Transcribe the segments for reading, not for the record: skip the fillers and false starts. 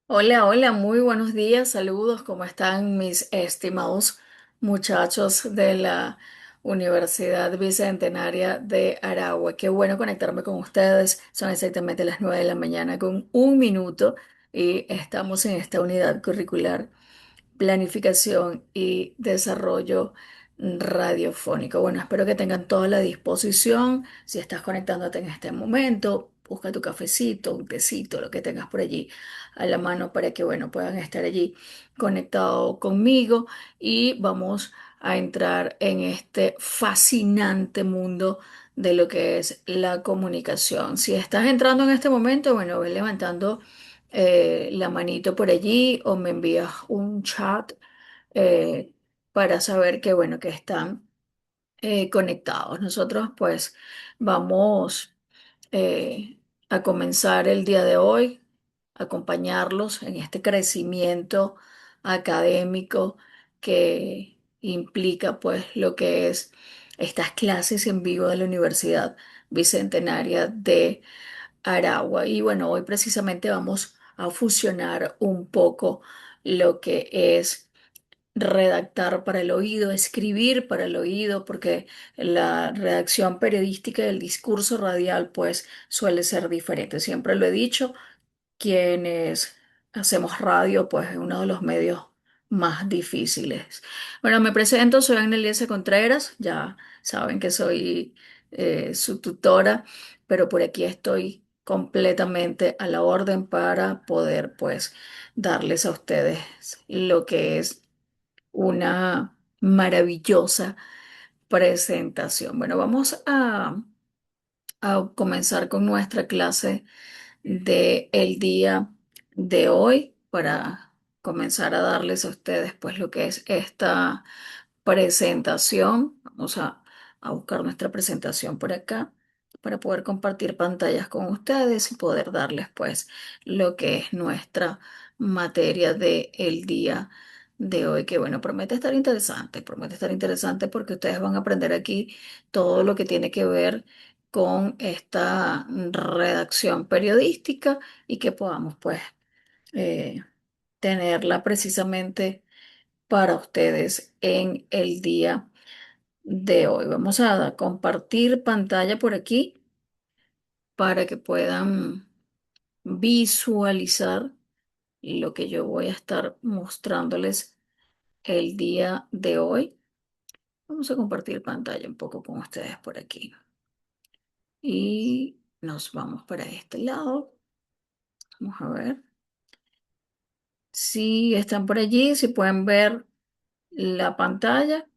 Hola, hola, muy buenos días, saludos, ¿cómo están mis estimados muchachos de la Universidad Bicentenaria de Aragua? Qué bueno conectarme con ustedes, son exactamente las 9 de la mañana con un minuto y estamos en esta unidad curricular planificación y desarrollo radiofónico. Bueno, espero que tengan toda la disposición. Si estás conectándote en este momento, busca tu cafecito, un tecito, lo que tengas por allí a la mano para que, bueno, puedan estar allí conectados conmigo y vamos a entrar en este fascinante mundo de lo que es la comunicación. Si estás entrando en este momento, bueno, ve levantando la manito por allí o me envías un chat eh, para saber que, bueno, que están conectados. Nosotros pues vamos eh, a comenzar el día de hoy, acompañarlos en este crecimiento académico que implica pues lo que es estas clases en vivo de la Universidad Bicentenaria de Aragua. Y bueno, hoy precisamente vamos a fusionar un poco lo que es redactar para el oído, escribir para el oído, porque la redacción periodística del discurso radial pues suele ser diferente. Siempre lo he dicho, quienes hacemos radio, pues es uno de los medios más difíciles. Bueno, me presento, soy Anneliese Contreras, ya saben que soy su tutora, pero por aquí estoy completamente a la orden para poder, pues, darles a ustedes lo que es una maravillosa presentación. Bueno, vamos a comenzar con nuestra clase de el día de hoy para comenzar a darles a ustedes pues lo que es esta presentación. Vamos a buscar nuestra presentación por acá para poder compartir pantallas con ustedes y poder darles pues lo que es nuestra materia de el día de hoy, que bueno, promete estar interesante porque ustedes van a aprender aquí todo lo que tiene que ver con esta redacción periodística y que podamos pues eh, tenerla precisamente para ustedes en el día de hoy. Vamos a compartir pantalla por aquí para que puedan visualizar lo que yo voy a estar mostrándoles el día de hoy. Vamos a compartir pantalla un poco con ustedes por aquí y nos vamos para este lado. Vamos a ver. Si están por allí, si pueden ver la pantalla,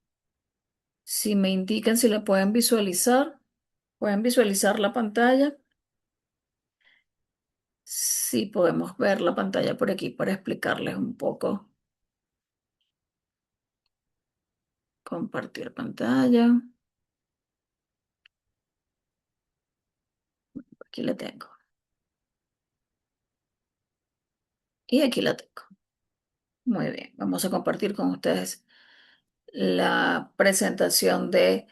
si me indican si la pueden visualizar la pantalla. Sí, podemos ver la pantalla por aquí para explicarles un poco. Compartir pantalla. Aquí la tengo. Y aquí la tengo. Muy bien. Vamos a compartir con ustedes la presentación de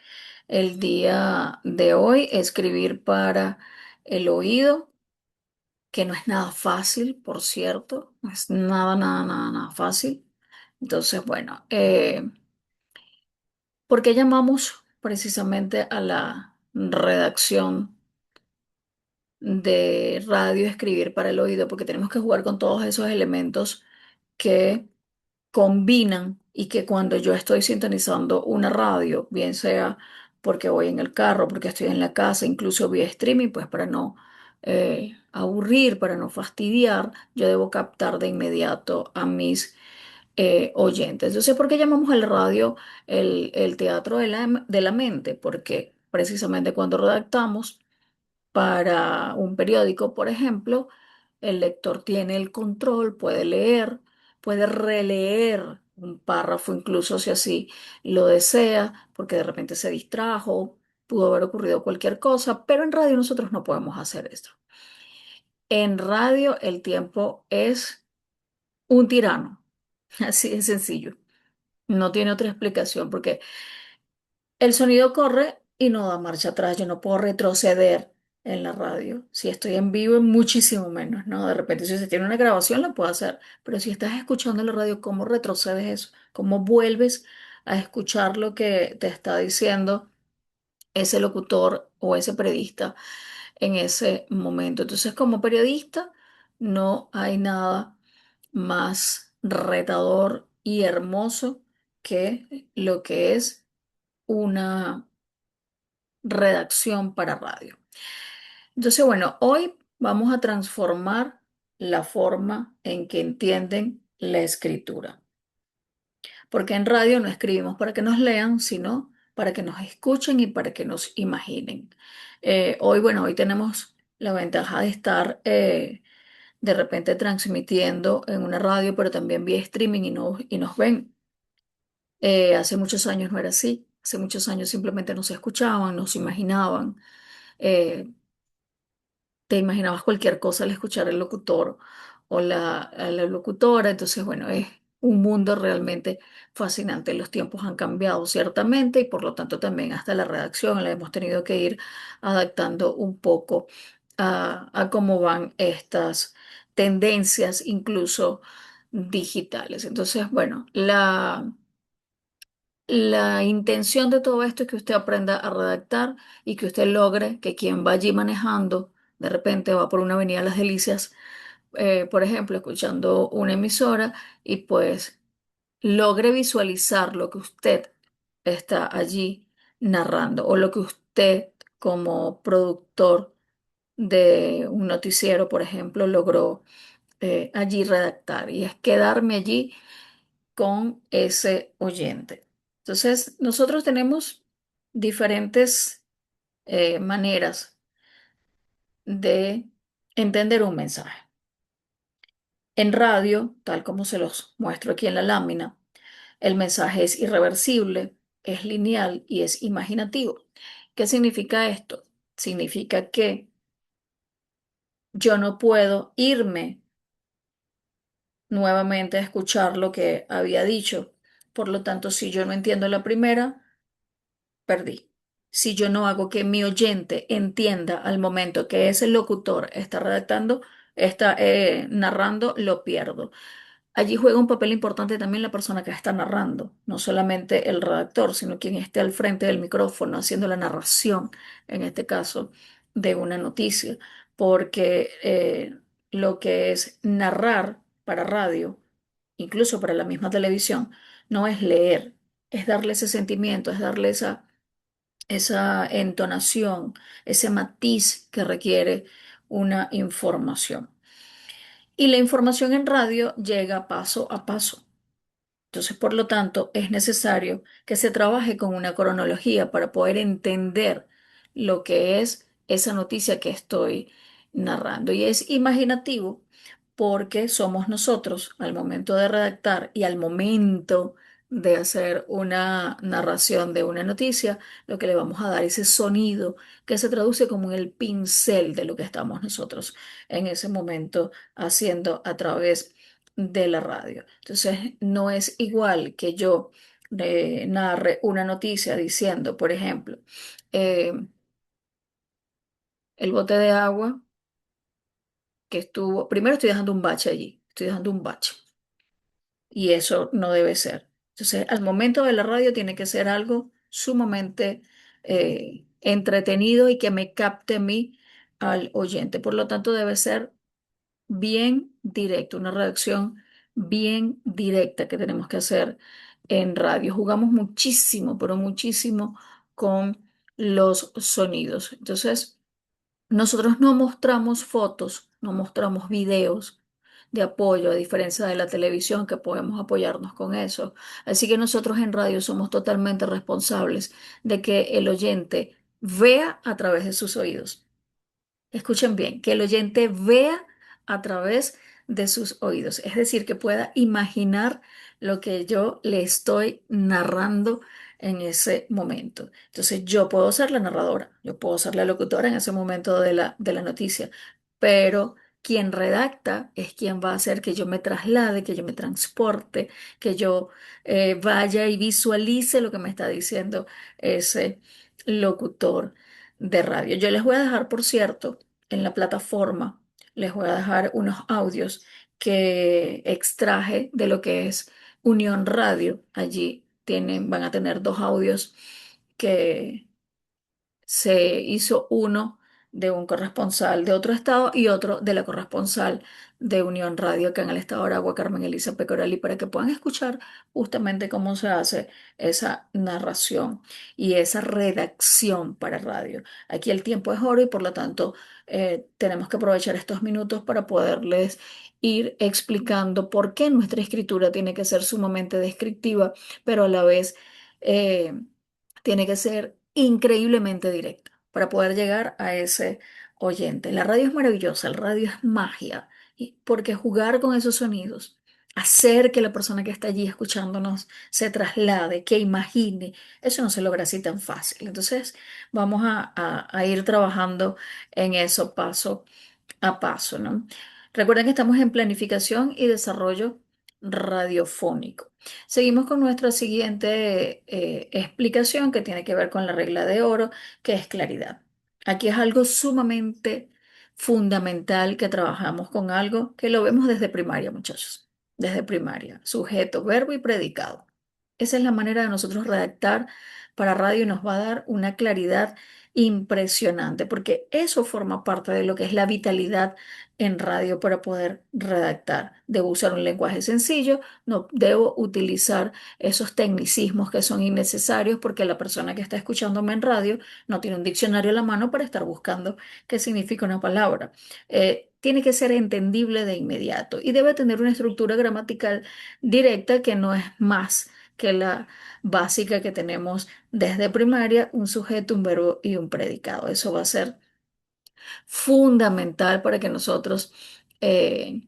el día de hoy. Escribir para el oído, que no es nada fácil, por cierto. No es nada, nada, nada, nada fácil. Entonces, bueno, ¿por qué llamamos precisamente a la redacción de radio escribir para el oído? Porque tenemos que jugar con todos esos elementos que combinan y que cuando yo estoy sintonizando una radio, bien sea porque voy en el carro, porque estoy en la casa, incluso vía streaming, pues para no aburrir, para no fastidiar, yo debo captar de inmediato a mis oyentes. Yo sé por qué llamamos al radio el teatro de la mente, porque precisamente cuando redactamos, para un periódico, por ejemplo, el lector tiene el control, puede leer, puede releer un párrafo, incluso si así lo desea, porque de repente se distrajo, pudo haber ocurrido cualquier cosa, pero en radio nosotros no podemos hacer esto. En radio el tiempo es un tirano, así de sencillo. No tiene otra explicación, porque el sonido corre y no da marcha atrás, yo no puedo retroceder en la radio. Si estoy en vivo, muchísimo menos, ¿no? De repente, si se tiene una grabación, la puedo hacer, pero si estás escuchando la radio, ¿cómo retrocedes eso? ¿Cómo vuelves a escuchar lo que te está diciendo ese locutor o ese periodista en ese momento? Entonces, como periodista, no hay nada más retador y hermoso que lo que es una redacción para radio. Entonces, bueno, hoy vamos a transformar la forma en que entienden la escritura, porque en radio no escribimos para que nos lean, sino para que nos escuchen y para que nos imaginen. Hoy, bueno, hoy tenemos la ventaja de estar de repente transmitiendo en una radio, pero también vía streaming y nos ven. Hace muchos años no era así. Hace muchos años simplemente nos escuchaban, nos imaginaban. eh, Te imaginabas cualquier cosa al escuchar el locutor o a la locutora. Entonces, bueno, es un mundo realmente fascinante. Los tiempos han cambiado ciertamente y por lo tanto también hasta la redacción la hemos tenido que ir adaptando un poco a cómo van estas tendencias, incluso digitales. Entonces, bueno, la intención de todo esto es que usted aprenda a redactar y que usted logre que quien va allí manejando, de repente va por una avenida Las Delicias, por ejemplo, escuchando una emisora y pues logre visualizar lo que usted está allí narrando o lo que usted como productor de un noticiero, por ejemplo, logró allí redactar y es quedarme allí con ese oyente. Entonces, nosotros tenemos diferentes maneras de entender un mensaje. En radio, tal como se los muestro aquí en la lámina, el mensaje es irreversible, es lineal y es imaginativo. ¿Qué significa esto? Significa que yo no puedo irme nuevamente a escuchar lo que había dicho. Por lo tanto, si yo no entiendo la primera, perdí. Si yo no hago que mi oyente entienda al momento que ese locutor está redactando, está narrando, lo pierdo. Allí juega un papel importante también la persona que está narrando, no solamente el redactor, sino quien esté al frente del micrófono haciendo la narración, en este caso, de una noticia, porque lo que es narrar para radio, incluso para la misma televisión, no es leer, es darle ese sentimiento, es darle esa entonación, ese matiz que requiere una información. Y la información en radio llega paso a paso. Entonces, por lo tanto, es necesario que se trabaje con una cronología para poder entender lo que es esa noticia que estoy narrando. Y es imaginativo porque somos nosotros al momento de redactar y al momento de hacer una narración de una noticia, lo que le vamos a dar ese sonido que se traduce como en el pincel de lo que estamos nosotros en ese momento haciendo a través de la radio. Entonces, no es igual que yo narre una noticia diciendo, por ejemplo, eh, el bote de agua que estuvo, primero estoy dejando un bache allí, estoy dejando un bache y eso no debe ser. Entonces, al momento de la radio tiene que ser algo sumamente entretenido y que me capte a mí al oyente. Por lo tanto, debe ser bien directo, una redacción bien directa que tenemos que hacer en radio. Jugamos muchísimo, pero muchísimo con los sonidos. Entonces, nosotros no mostramos fotos, no mostramos videos de apoyo, a diferencia de la televisión que podemos apoyarnos con eso. Así que nosotros en radio somos totalmente responsables de que el oyente vea a través de sus oídos. Escuchen bien, que el oyente vea a través de sus oídos, es decir, que pueda imaginar lo que yo le estoy narrando en ese momento. Entonces, yo puedo ser la narradora, yo puedo ser la locutora en ese momento de la noticia, pero quien redacta es quien va a hacer que yo me traslade, que yo me transporte, que yo vaya y visualice lo que me está diciendo ese locutor de radio. Yo les voy a dejar, por cierto, en la plataforma, les voy a dejar unos audios que extraje de lo que es Unión Radio. Allí van a tener dos audios que se hizo uno de un corresponsal de otro estado y otro de la corresponsal de Unión Radio acá en el estado de Aragua, Carmen Elisa Pecorelli, para que puedan escuchar justamente cómo se hace esa narración y esa redacción para radio. Aquí el tiempo es oro y por lo tanto tenemos que aprovechar estos minutos para poderles ir explicando por qué nuestra escritura tiene que ser sumamente descriptiva, pero a la vez eh, tiene que ser increíblemente directa para poder llegar a ese oyente. La radio es maravillosa, la radio es magia, porque jugar con esos sonidos, hacer que la persona que está allí escuchándonos se traslade, que imagine, eso no se logra así tan fácil. Entonces, vamos a ir trabajando en eso paso a paso, ¿no? Recuerden que estamos en planificación y desarrollo radiofónico. Seguimos con nuestra siguiente explicación que tiene que ver con la regla de oro, que es claridad. Aquí es algo sumamente fundamental que trabajamos con algo que lo vemos desde primaria, muchachos. Desde primaria, sujeto, verbo y predicado. Esa es la manera de nosotros redactar para radio y nos va a dar una claridad impresionante, porque eso forma parte de lo que es la vitalidad en radio para poder redactar. Debo usar un lenguaje sencillo, no debo utilizar esos tecnicismos que son innecesarios porque la persona que está escuchándome en radio no tiene un diccionario a la mano para estar buscando qué significa una palabra. Tiene que ser entendible de inmediato y debe tener una estructura gramatical directa que no es más que la básica que tenemos desde primaria, un sujeto, un verbo y un predicado. Eso va a ser fundamental para que nosotros eh,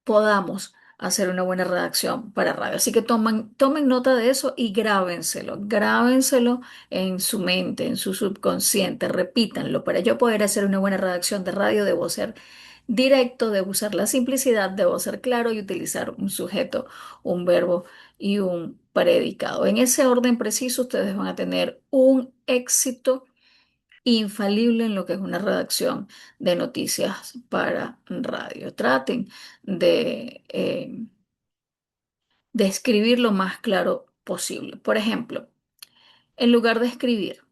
podamos hacer una buena redacción para radio. Así que tomen nota de eso y grábenselo en su mente, en su subconsciente, repítanlo. Para yo poder hacer una buena redacción de radio debo ser directo, debo usar la simplicidad, debo ser claro y utilizar un sujeto, un verbo y un predicado. En ese orden preciso ustedes van a tener un éxito infalible en lo que es una redacción de noticias para radio. Traten de escribir lo más claro posible. Por ejemplo, en lugar de escribir,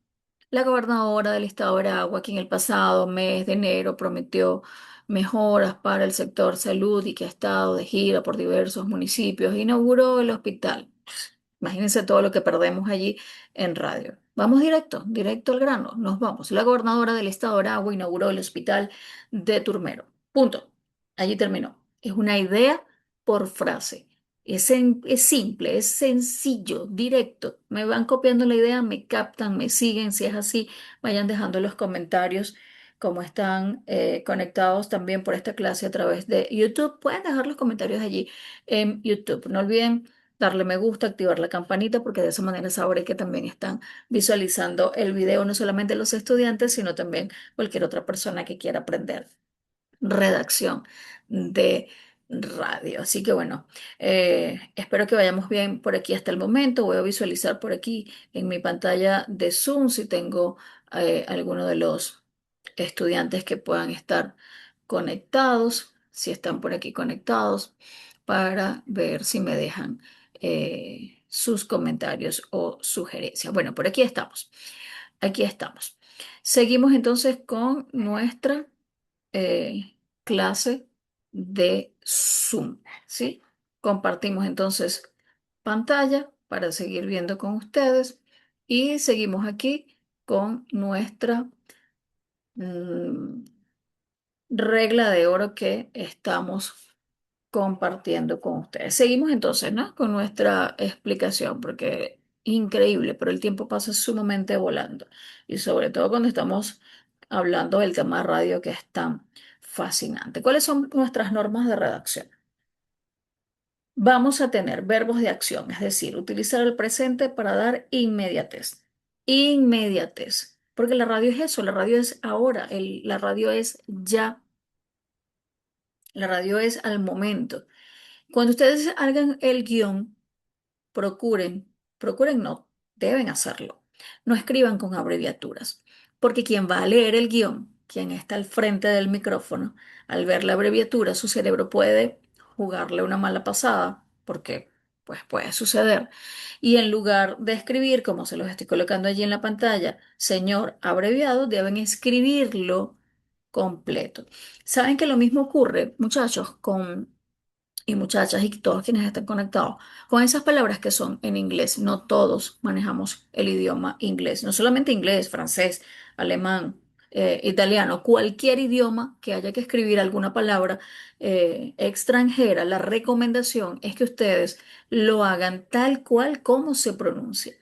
la gobernadora del estado de Aragua, que en el pasado mes de enero prometió mejoras para el sector salud y que ha estado de gira por diversos municipios, inauguró el hospital. Imagínense todo lo que perdemos allí en radio. Vamos directo al grano. Nos vamos. La gobernadora del estado de Aragua inauguró el hospital de Turmero. Punto. Allí terminó. Es una idea por frase. Es simple, es sencillo, directo. Me van copiando la idea, me captan, me siguen. Si es así, vayan dejando los comentarios como están conectados también por esta clase a través de YouTube. Pueden dejar los comentarios allí en YouTube. No olviden darle me gusta, activar la campanita, porque de esa manera sabré que también están visualizando el video, no solamente los estudiantes, sino también cualquier otra persona que quiera aprender redacción de radio. Así que bueno, espero que vayamos bien por aquí hasta el momento. Voy a visualizar por aquí en mi pantalla de Zoom si tengo alguno de los estudiantes que puedan estar conectados, si están por aquí conectados, para ver si me dejan sus comentarios o sugerencias. Bueno, por aquí estamos. Aquí estamos. Seguimos entonces con nuestra clase de Zoom, ¿sí? Compartimos entonces pantalla para seguir viendo con ustedes y seguimos aquí con nuestra mm, regla de oro que estamos compartiendo con ustedes. Seguimos entonces, ¿no? Con nuestra explicación, porque increíble, pero el tiempo pasa sumamente volando. Y sobre todo cuando estamos hablando del tema radio que es tan fascinante. ¿Cuáles son nuestras normas de redacción? Vamos a tener verbos de acción, es decir, utilizar el presente para dar inmediatez. Inmediatez. Porque la radio es eso, la radio es ahora, la radio es ya, la radio es al momento. Cuando ustedes hagan el guión, procuren no, deben hacerlo. no escriban con abreviaturas, porque quien va a leer el guión, quien está al frente del micrófono, al ver la abreviatura, su cerebro puede jugarle una mala pasada, porque pues puede suceder. Y en lugar de escribir, como se los estoy colocando allí en la pantalla, señor abreviado, deben escribirlo completo. Saben que lo mismo ocurre, muchachos, con y muchachas y todos quienes estén conectados con esas palabras que son en inglés. No todos manejamos el idioma inglés, no solamente inglés, francés, alemán, italiano, cualquier idioma que haya que escribir alguna palabra extranjera. La recomendación es que ustedes lo hagan tal cual como se pronuncia.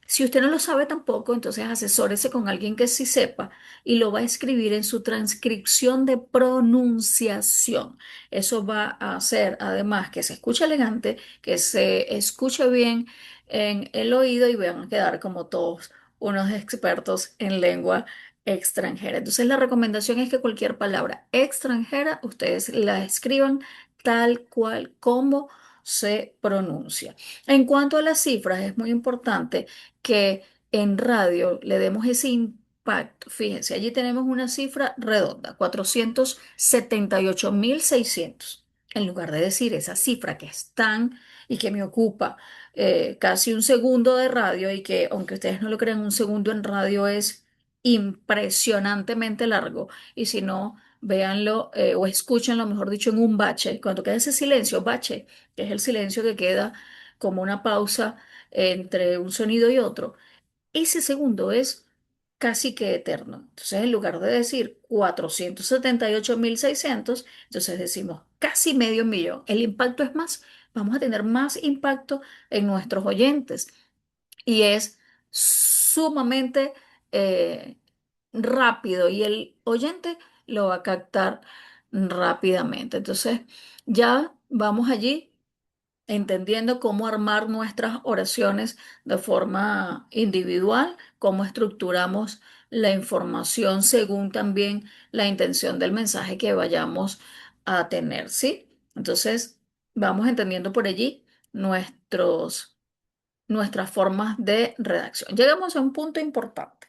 Si usted no lo sabe tampoco, entonces asesórese con alguien que sí sepa y lo va a escribir en su transcripción de pronunciación. Eso va a hacer además que se escuche elegante, que se escuche bien en el oído y van a quedar como todos unos expertos en lengua extranjera. Entonces la recomendación es que cualquier palabra extranjera ustedes la escriban tal cual como se pronuncia. En cuanto a las cifras, es muy importante que en radio le demos ese impacto. Fíjense, allí tenemos una cifra redonda, 478.600. En lugar de decir esa cifra que es tan y que me ocupa casi un segundo de radio y que, aunque ustedes no lo crean, un segundo en radio es impresionantemente largo. Y si no, véanlo o escúchenlo, mejor dicho, en un bache. Cuando queda ese silencio, bache, que es el silencio que queda como una pausa entre un sonido y otro, ese segundo es casi que eterno. Entonces, en lugar de decir 478.600, entonces decimos casi medio millón. El impacto es más, vamos a tener más impacto en nuestros oyentes y es sumamente eh, rápido y el oyente lo va a captar rápidamente. Entonces, ya vamos allí entendiendo cómo armar nuestras oraciones de forma individual, cómo estructuramos la información según también la intención del mensaje que vayamos a tener, ¿sí? Entonces, vamos entendiendo por allí nuestras formas de redacción. Llegamos a un punto importante,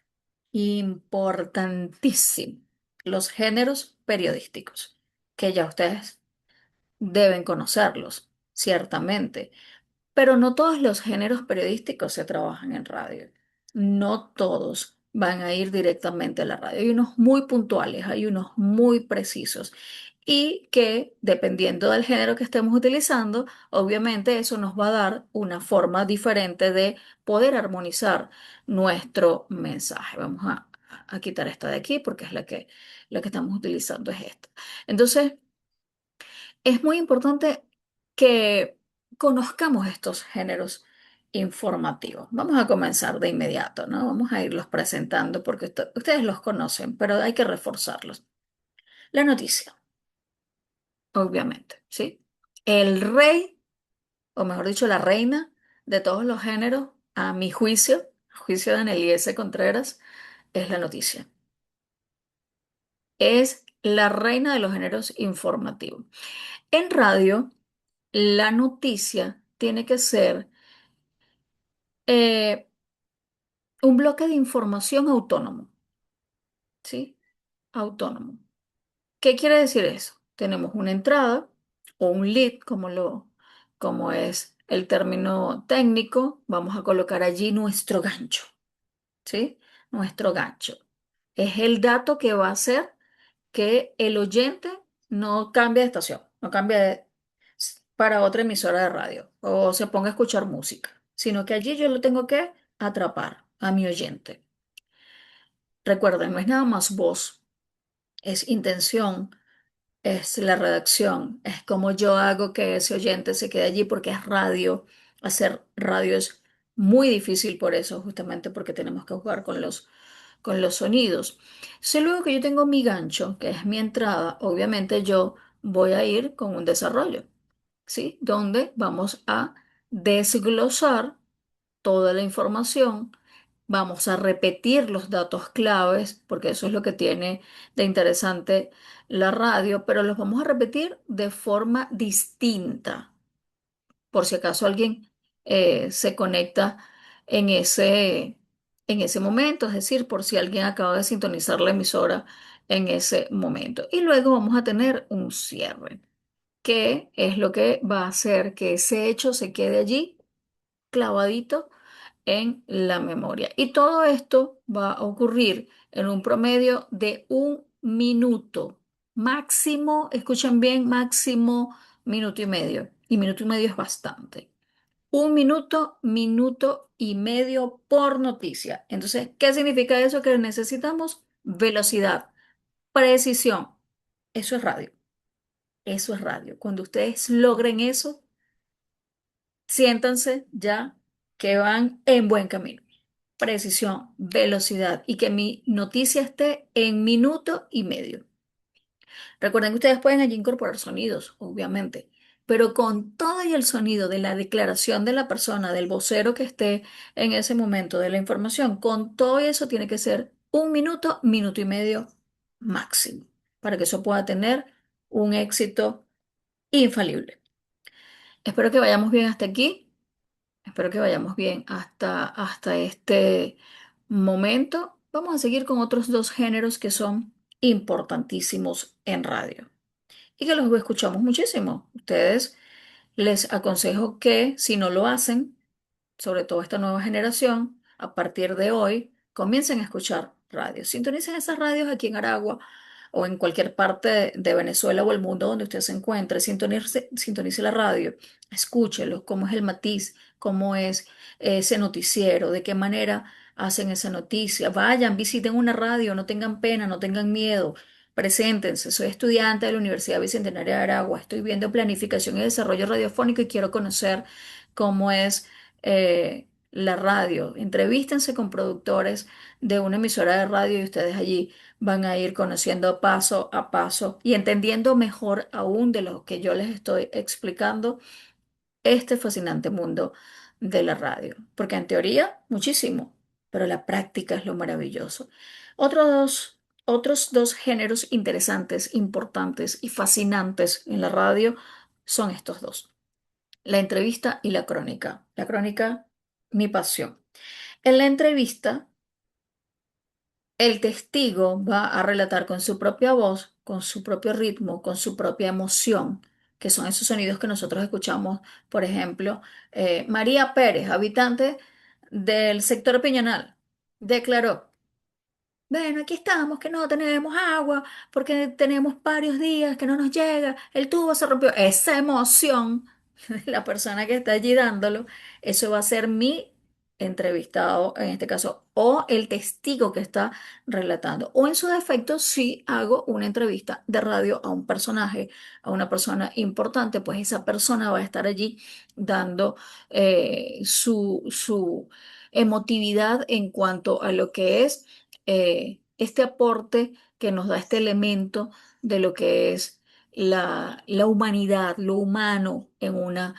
importantísimo, los géneros periodísticos, que ya ustedes deben conocerlos, ciertamente. Pero no todos los géneros periodísticos se trabajan en radio. No todos van a ir directamente a la radio. Hay unos muy puntuales, hay unos muy precisos y que dependiendo del género que estemos utilizando, obviamente eso nos va a dar una forma diferente de poder armonizar nuestro mensaje. Vamos a quitar esta de aquí porque es la que estamos utilizando es esta. Entonces, es muy importante que conozcamos estos géneros informativos. Vamos a comenzar de inmediato, ¿no? Vamos a irlos presentando porque ustedes los conocen, pero hay que reforzarlos. La noticia, obviamente, ¿sí? El rey, o mejor dicho, la reina de todos los géneros, a mi juicio, a juicio de Aneliese Contreras, es la noticia. Es la reina de los géneros informativos. En radio, la noticia tiene que ser eh, un bloque de información autónomo, ¿sí? Autónomo. ¿Qué quiere decir eso? Tenemos una entrada o un lead, como es el término técnico. Vamos a colocar allí nuestro gancho, ¿sí? Nuestro gancho. Es el dato que va a hacer que el oyente no cambie de estación, no cambie para otra emisora de radio o se ponga a escuchar música, sino que allí yo lo tengo que atrapar a mi oyente. Recuerden, no es nada más voz, es intención, es la redacción, es como yo hago que ese oyente se quede allí porque es radio. Hacer radio es muy difícil por eso, justamente porque tenemos que jugar con los sonidos. Si luego que yo tengo mi gancho, que es mi entrada, obviamente yo voy a ir con un desarrollo, ¿sí? Donde vamos a desglosar toda la información. Vamos a repetir los datos claves, porque eso es lo que tiene de interesante la radio, pero los vamos a repetir de forma distinta, por si acaso alguien se conecta en ese, en ese momento, es decir, por si alguien acaba de sintonizar la emisora en ese momento. Y luego vamos a tener un cierre, que es lo que va a hacer que ese hecho se quede allí clavadito en la memoria. Y todo esto va a ocurrir en un promedio de un minuto. Máximo, escuchen bien, máximo minuto y medio. Y minuto y medio es bastante. Un minuto, minuto y medio por noticia. Entonces, ¿qué significa eso? Que necesitamos velocidad, precisión. Eso es radio. Eso es radio. Cuando ustedes logren eso, siéntanse ya que van en buen camino. Precisión, velocidad y que mi noticia esté en minuto y medio. Recuerden que ustedes pueden allí incorporar sonidos, obviamente, pero con todo y el sonido de la declaración de la persona, del vocero que esté en ese momento de la información, con todo eso tiene que ser un minuto, minuto y medio máximo, para que eso pueda tener un éxito infalible. Espero que vayamos bien hasta aquí. Espero que vayamos bien hasta este momento. Vamos a seguir con otros dos géneros que son importantísimos en radio y que los escuchamos muchísimo. Ustedes les aconsejo que si no lo hacen, sobre todo esta nueva generación, a partir de hoy, comiencen a escuchar radio. Sintonicen esas radios aquí en Aragua o en cualquier parte de Venezuela o el mundo donde usted se encuentre. Sintonice la radio, escúchelo, cómo es el matiz, cómo es ese noticiero, de qué manera hacen esa noticia. Vayan, visiten una radio, no tengan pena, no tengan miedo. Preséntense, soy estudiante de la Universidad Bicentenaria de Aragua, estoy viendo planificación y desarrollo radiofónico y quiero conocer cómo es la radio. Entrevístense con productores de una emisora de radio y ustedes allí van a ir conociendo paso a paso y entendiendo mejor aún de lo que yo les estoy explicando este fascinante mundo de la radio. Porque en teoría, muchísimo, pero la práctica es lo maravilloso. Otros dos géneros interesantes, importantes y fascinantes en la radio son estos dos: la entrevista y la crónica. La crónica, mi pasión. En la entrevista, el testigo va a relatar con su propia voz, con su propio ritmo, con su propia emoción, que son esos sonidos que nosotros escuchamos. Por ejemplo, María Pérez, habitante del sector Peñonal, declaró: bueno, aquí estamos, que no tenemos agua, porque tenemos varios días que no nos llega, el tubo se rompió. Esa emoción de la persona que está allí dándolo, eso va a ser mi entrevistado, en este caso, o el testigo que está relatando. O en su defecto, si hago una entrevista de radio a un personaje, a una persona importante, pues esa persona va a estar allí dando su emotividad en cuanto a lo que es este aporte que nos da este elemento de lo que es la humanidad, lo humano en una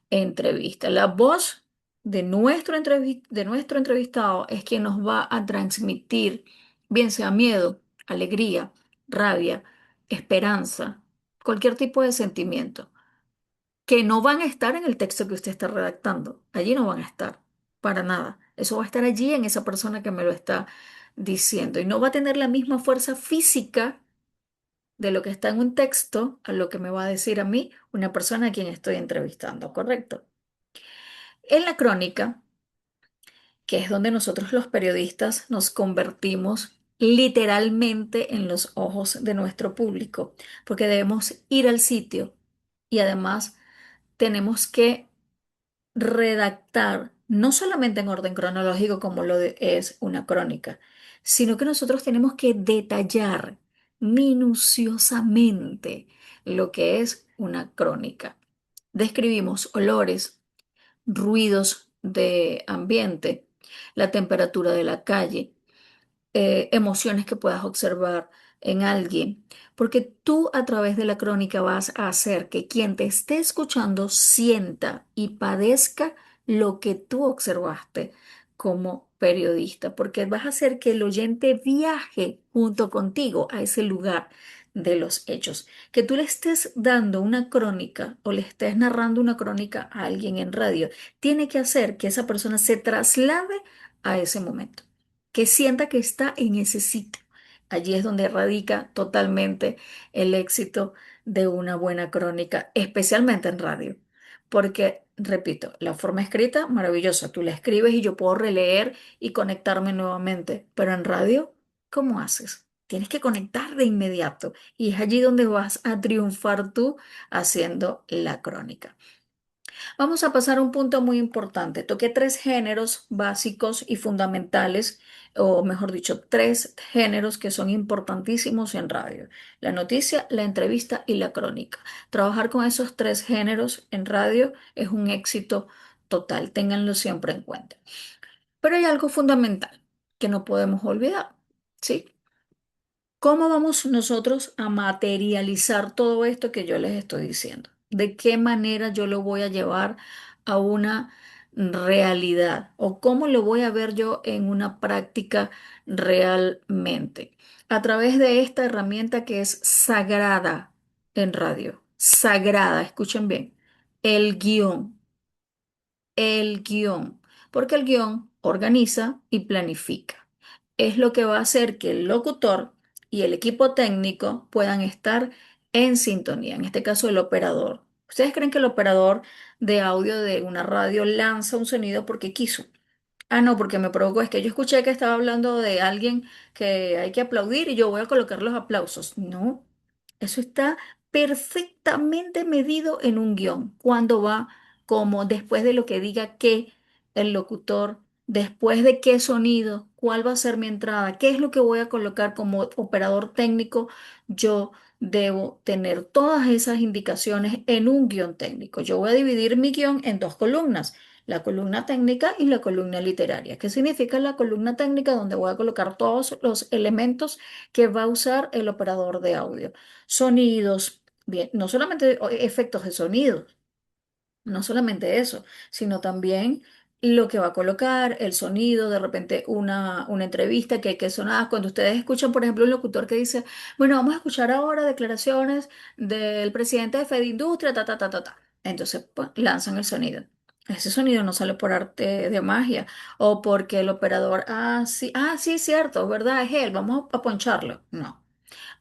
entrevista. La voz de nuestro entrevistado es quien nos va a transmitir, bien sea miedo, alegría, rabia, esperanza, cualquier tipo de sentimiento que no van a estar en el texto que usted está redactando. Allí no van a estar, para nada. Eso va a estar allí en esa persona que me lo está diciendo y no va a tener la misma fuerza física de lo que está en un texto a lo que me va a decir a mí una persona a quien estoy entrevistando, ¿correcto? En la crónica, que es donde nosotros los periodistas nos convertimos literalmente en los ojos de nuestro público, porque debemos ir al sitio y además tenemos que redactar, no solamente en orden cronológico como es una crónica, sino que nosotros tenemos que detallar minuciosamente lo que es una crónica. Describimos olores, ruidos de ambiente, la temperatura de la calle, emociones que puedas observar en alguien, porque tú a través de la crónica vas a hacer que quien te esté escuchando sienta y padezca lo que tú observaste como periodista, porque vas a hacer que el oyente viaje junto contigo a ese lugar de los hechos. Que tú le estés dando una crónica o le estés narrando una crónica a alguien en radio, tiene que hacer que esa persona se traslade a ese momento. que sienta que está en ese sitio. Allí es donde radica totalmente el éxito de una buena crónica, especialmente en radio. Porque, repito, la forma escrita, maravillosa. Tú la escribes y yo puedo releer y conectarme nuevamente. Pero en radio, ¿cómo haces? Tienes que conectar de inmediato. Y es allí donde vas a triunfar tú haciendo la crónica. Vamos a pasar a un punto muy importante. Toqué tres géneros básicos y fundamentales, o mejor dicho, tres géneros que son importantísimos en radio. La noticia, la entrevista y la crónica. Trabajar con esos tres géneros en radio es un éxito total. Ténganlo siempre en cuenta. Pero hay algo fundamental que no podemos olvidar, ¿sí? ¿Cómo vamos nosotros a materializar todo esto que yo les estoy diciendo? ¿De qué manera yo lo voy a llevar a una realidad? ¿O cómo lo voy a ver yo en una práctica realmente? A través de esta herramienta que es sagrada en radio. Sagrada, escuchen bien. El guión. El guión. Porque el guión organiza y planifica. Es lo que va a hacer que el locutor y el equipo técnico puedan estar en sintonía, en este caso el operador. ¿Ustedes creen que el operador de audio de una radio lanza un sonido porque quiso? Ah, no, porque me provocó. Es que yo escuché que estaba hablando de alguien que hay que aplaudir y yo voy a colocar los aplausos. No, eso está perfectamente medido en un guión. Cuándo va, cómo, después de lo que diga qué, el locutor, después de qué sonido, cuál va a ser mi entrada, qué es lo que voy a colocar como operador técnico. Yo debo tener todas esas indicaciones en un guión técnico. Yo voy a dividir mi guión en dos columnas, la columna técnica y la columna literaria. ¿Qué significa la columna técnica? Donde voy a colocar todos los elementos que va a usar el operador de audio. Sonidos, bien, no solamente efectos de sonido, no solamente eso, sino también lo que va a colocar, el sonido, de repente una entrevista que hay que sonar. Cuando ustedes escuchan, por ejemplo, un locutor que dice, bueno, vamos a escuchar ahora declaraciones del presidente de Fedindustria, ta, ta, ta, ta, ta. Entonces, pues, lanzan el sonido. Ese sonido no sale por arte de magia o porque el operador, ah, sí, cierto, ¿verdad? Es él, vamos a poncharlo. No.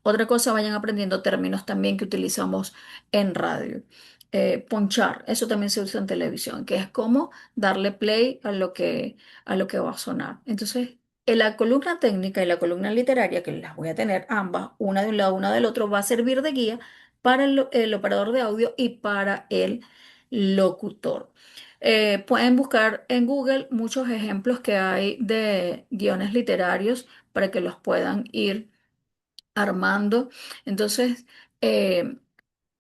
Otra cosa, vayan aprendiendo términos también que utilizamos en radio. Ponchar, eso también se usa en televisión, que es como darle play a lo que va a sonar. Entonces, en la columna técnica y la columna literaria, que las voy a tener ambas, una de un lado, una del otro, va a servir de guía para el operador de audio y para el locutor. Pueden buscar en Google muchos ejemplos que hay de guiones literarios para que los puedan ir armando. Entonces, eh,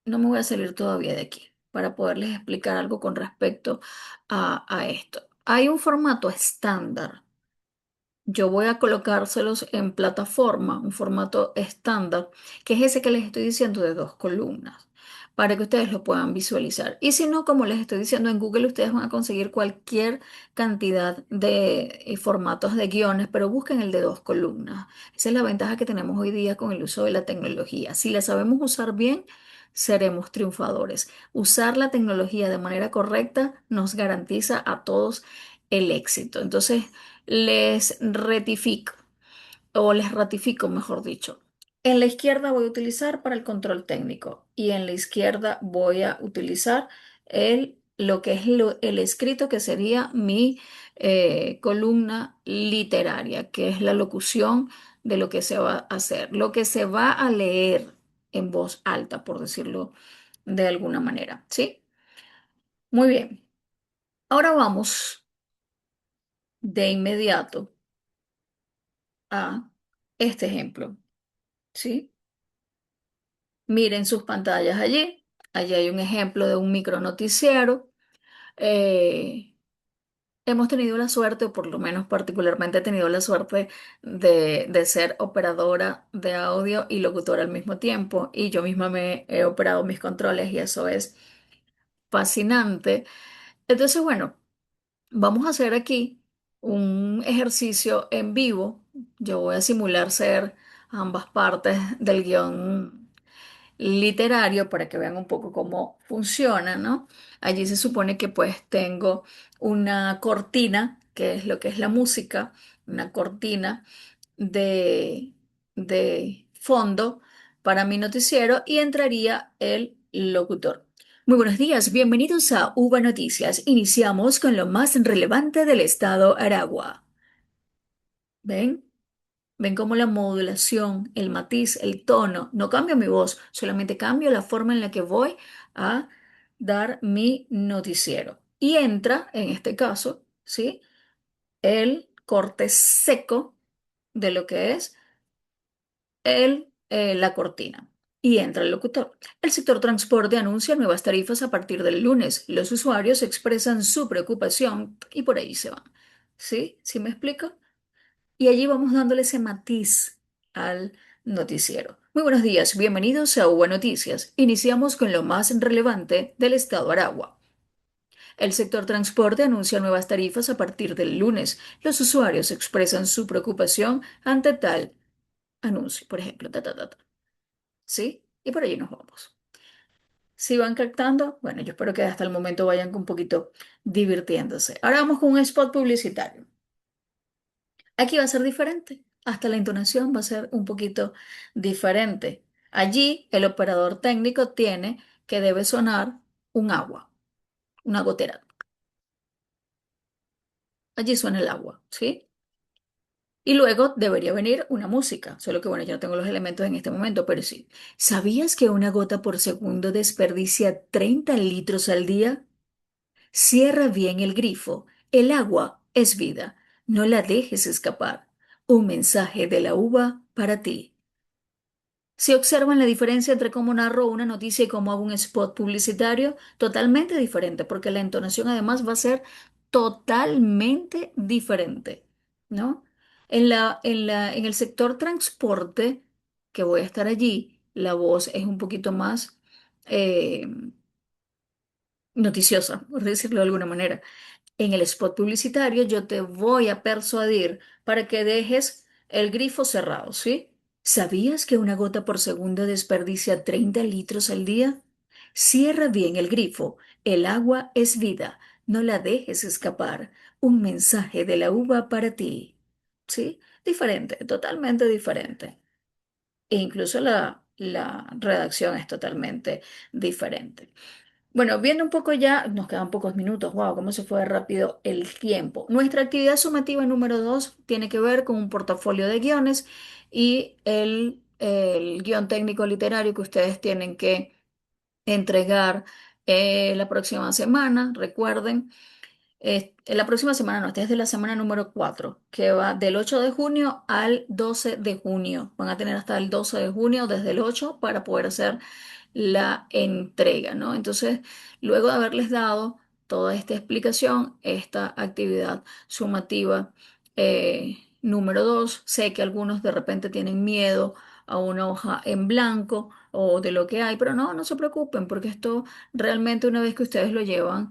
no me voy a salir todavía de aquí para poderles explicar algo con respecto a esto. Hay un formato estándar. Yo voy a colocárselos en plataforma, un formato estándar, que es ese que les estoy diciendo de dos columnas, para que ustedes lo puedan visualizar. Y si no, como les estoy diciendo, en Google ustedes van a conseguir cualquier cantidad de formatos de guiones, pero busquen el de dos columnas. Esa es la ventaja que tenemos hoy día con el uso de la tecnología. Si la sabemos usar bien, seremos triunfadores. Usar la tecnología de manera correcta nos garantiza a todos el éxito. Entonces, les rectifico, o les ratifico, mejor dicho. En la izquierda voy a utilizar para el control técnico y en la izquierda voy a utilizar lo que es el escrito, que sería mi columna literaria, que es la locución de lo que se va a hacer, lo que se va a leer en voz alta, por decirlo de alguna manera. ¿Sí? Muy bien. Ahora vamos de inmediato a este ejemplo. ¿Sí? Miren sus pantallas allí. Allí hay un ejemplo de un micronoticiero. Eh, Hemos tenido la suerte, o por lo menos particularmente he tenido la suerte de ser operadora de audio y locutora al mismo tiempo. Y yo misma me he operado mis controles y eso es fascinante. Entonces, bueno, vamos a hacer aquí un ejercicio en vivo. Yo voy a simular ser ambas partes del guión literario para que vean un poco cómo funciona, ¿no? Allí se supone que pues tengo una cortina, que es lo que es la música una cortina de, de fondo para mi noticiero y entraría el locutor. Muy buenos días, bienvenidos a UBA Noticias. Iniciamos con lo más relevante del estado Aragua. ¿Ven? ¿Ven cómo la modulación, el matiz, el tono, no cambia mi voz, solamente cambio la forma en la que voy a dar mi noticiero? Y entra, en este caso, ¿sí? El corte seco de lo que es la cortina. Y entra el locutor. El sector transporte anuncia nuevas tarifas a partir del lunes. Los usuarios expresan su preocupación y por ahí se van. ¿Sí? ¿Sí me explico? Y allí vamos dándole ese matiz al noticiero. Muy buenos días, bienvenidos a UBA Noticias. Iniciamos con lo más relevante del estado Aragua. El sector transporte anuncia nuevas tarifas a partir del lunes. Los usuarios expresan su preocupación ante tal anuncio, por ejemplo. ¿Sí? Y por allí nos vamos. Si van captando, bueno, yo espero que hasta el momento vayan un poquito divirtiéndose. Ahora vamos con un spot publicitario. Aquí va a ser diferente. Hasta la entonación va a ser un poquito diferente. Allí el operador técnico tiene que debe sonar un agua, una gotera. Allí suena el agua, ¿sí? Y luego debería venir una música, solo que bueno, yo no tengo los elementos en este momento, pero sí. ¿Sabías que una gota por segundo desperdicia 30 litros al día? Cierra bien el grifo. El agua es vida. No la dejes escapar. Un mensaje de la uva para ti. Si observan la diferencia entre cómo narro una noticia y cómo hago un spot publicitario, totalmente diferente, porque la entonación además va a ser totalmente diferente, ¿no? En el sector transporte, que voy a estar allí, la voz es un poquito más eh, noticiosa, por decirlo de alguna manera. En el spot publicitario yo te voy a persuadir para que dejes el grifo cerrado, ¿sí? ¿Sabías que una gota por segundo desperdicia 30 litros al día? Cierra bien el grifo. El agua es vida. No la dejes escapar. Un mensaje de la uva para ti. ¿Sí? Diferente, totalmente diferente. E incluso la redacción es totalmente diferente. Bueno, viendo un poco ya, nos quedan pocos minutos, wow, cómo se fue rápido el tiempo. Nuestra actividad sumativa número 2 tiene que ver con un portafolio de guiones y el guión técnico literario que ustedes tienen que entregar la próxima semana. Recuerden, la próxima semana no, esta es de la semana número 4 que va del 8 de junio al 12 de junio. Van a tener hasta el 12 de junio, desde el 8, para poder hacer la entrega, ¿no? Entonces, luego de haberles dado toda esta explicación, esta actividad sumativa número 2, sé que algunos de repente tienen miedo a una hoja en blanco o de lo que hay, pero no, no se preocupen, porque esto realmente una vez que ustedes lo llevan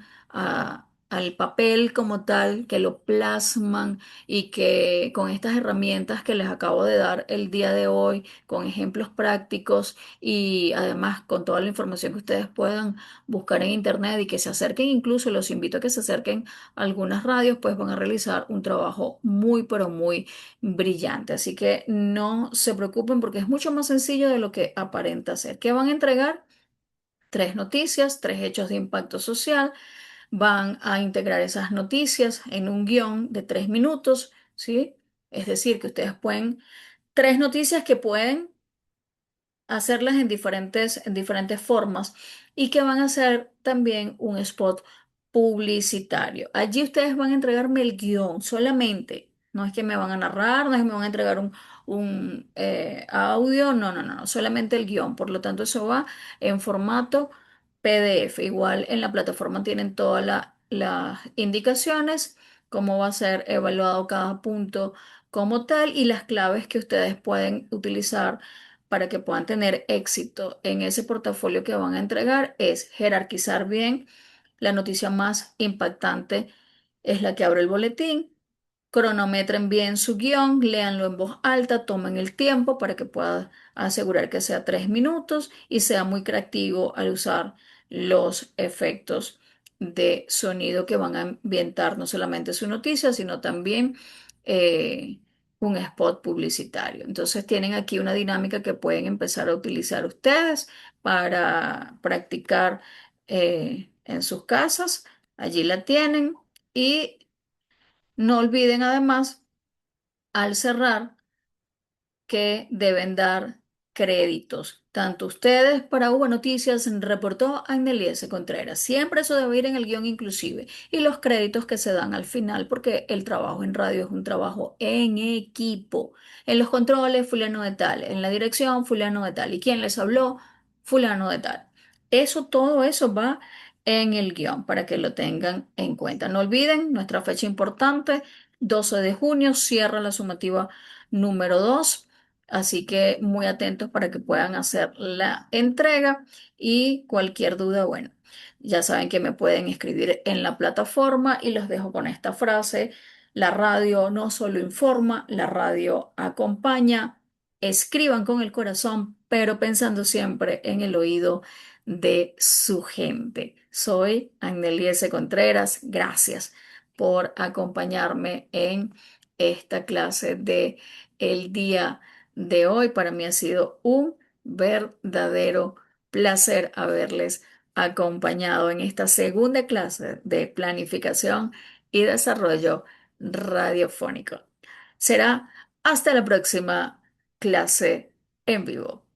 al papel como tal, que lo plasman y que con estas herramientas que les acabo de dar el día de hoy, con ejemplos prácticos, y además con toda la información que ustedes puedan buscar en internet y que se acerquen, incluso los invito a que se acerquen a algunas radios, pues van a realizar un trabajo muy, pero muy brillante. Así que no se preocupen porque es mucho más sencillo de lo que aparenta ser. ¿Qué van a entregar? Tres noticias, tres hechos de impacto social. Van a integrar esas noticias en un guión de 3 minutos, ¿sí? Es decir, que ustedes pueden, tres noticias que pueden hacerlas en diferentes formas y que van a hacer también un spot publicitario. Allí ustedes van a entregarme el guión solamente. No es que me van a narrar, no es que me van a entregar un audio, no, no, no, no, solamente el guión. Por lo tanto, eso va en formato PDF. Igual en la plataforma tienen todas las indicaciones, cómo va a ser evaluado cada punto como tal y las claves que ustedes pueden utilizar para que puedan tener éxito en ese portafolio que van a entregar es jerarquizar bien. La noticia más impactante es la que abre el boletín. Cronometren bien su guión, léanlo en voz alta, tomen el tiempo para que puedan asegurar que sea 3 minutos y sea muy creativo al usar los efectos de sonido que van a ambientar no solamente su noticia, sino también eh, un spot publicitario. Entonces tienen aquí una dinámica que pueden empezar a utilizar ustedes para practicar en sus casas. Allí la tienen y no olviden además al cerrar que deben dar créditos. Tanto ustedes para Hubo Noticias reportó Agneliese Contreras. Siempre eso debe ir en el guión inclusive. Y los créditos que se dan al final, porque el trabajo en radio es un trabajo en equipo. En los controles, fulano de tal. En la dirección, fulano de tal. ¿Y quién les habló? Fulano de tal. Todo eso va en el guión para que lo tengan en cuenta. No olviden nuestra fecha importante, 12 de junio, cierra la sumativa número 2. Así que muy atentos para que puedan hacer la entrega y cualquier duda, bueno, ya saben que me pueden escribir en la plataforma y los dejo con esta frase. La radio no solo informa, la radio acompaña. Escriban con el corazón, pero pensando siempre en el oído de su gente. Soy Agneliese Contreras. Gracias por acompañarme en esta clase de el día de hoy. Para mí ha sido un verdadero placer haberles acompañado en esta segunda clase de planificación y desarrollo radiofónico. Será hasta la próxima clase en vivo.